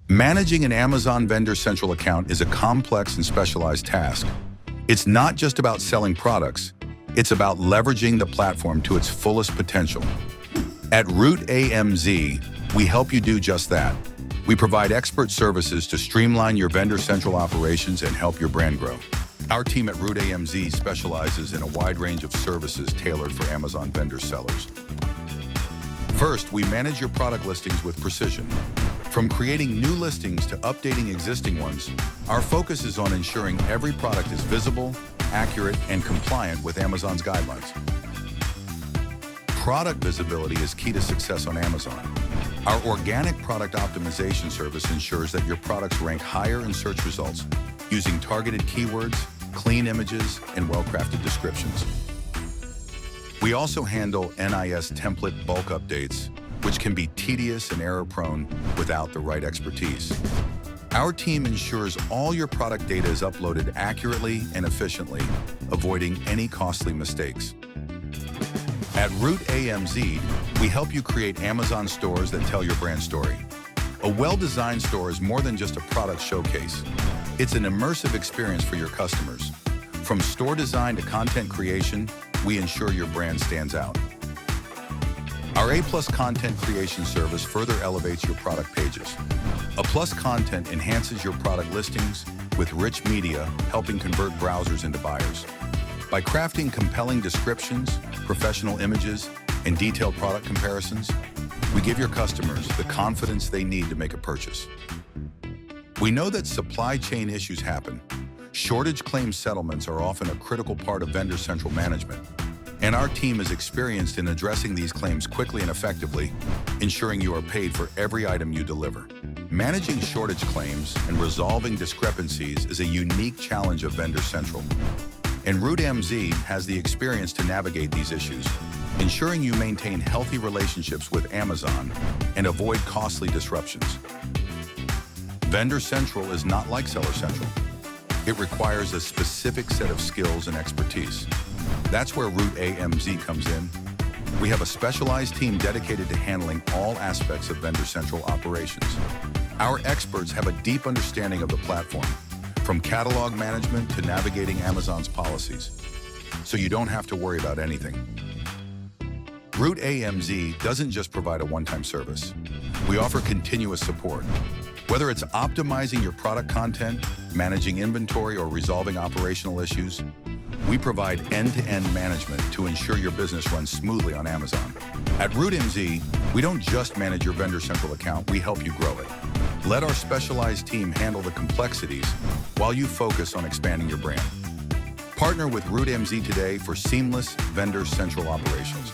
Managing an Amazon Vendor Central account is a complex and specialized task. It's not just about selling products, it's about leveraging the platform to its fullest potential. At Root AMZ, we help you do just that. We provide expert services to streamline your Vendor Central operations and help your brand grow. Our team at Root AMZ specializes in a wide range of services tailored for Amazon vendor sellers. First, we manage your product listings with precision. From creating new listings to updating existing ones, our focus is on ensuring every product is visible, accurate, and compliant with Amazon's guidelines. Product visibility is key to success on Amazon. Our organic product optimization service ensures that your products rank higher in search results using targeted keywords, clean images, and well-crafted descriptions. We also handle NIS template bulk updates, which can be tedious and error-prone without the right expertise. Our team ensures all your product data is uploaded accurately and efficiently, avoiding any costly mistakes. At Root AMZ, we help you create Amazon stores that tell your brand story. A well-designed store is more than just a product showcase. It's an immersive experience for your customers. From store design to content creation, we ensure your brand stands out. Our A+ content creation service further elevates your product pages. A+ content enhances your product listings with rich media, helping convert browsers into buyers. By crafting compelling descriptions, professional images, and detailed product comparisons, we give your customers the confidence they need to make a purchase. We know that supply chain issues happen. Shortage claim settlements are often a critical part of Vendor Central management, and our team is experienced in addressing these claims quickly and effectively, ensuring you are paid for every item you deliver. Managing shortage claims and resolving discrepancies is a unique challenge of Vendor Central, and Root AMZ has the experience to navigate these issues, ensuring you maintain healthy relationships with Amazon and avoid costly disruptions. Vendor Central is not like Seller Central. It requires a specific set of skills and expertise. That's where Root AMZ comes in. We have a specialized team dedicated to handling all aspects of Vendor Central operations. Our experts have a deep understanding of the platform, from catalog management to navigating Amazon's policies, so you don't have to worry about anything. Root AMZ doesn't just provide a one-time service. We offer continuous support. Whether it's optimizing your product content, managing inventory, or resolving operational issues, we provide end-to-end management to ensure your business runs smoothly on Amazon. At Root AMZ, we don't just manage your Vendor Central account, we help you grow it. Let our specialized team handle the complexities while you focus on expanding your brand. Partner with Root AMZ today for seamless Vendor Central operations.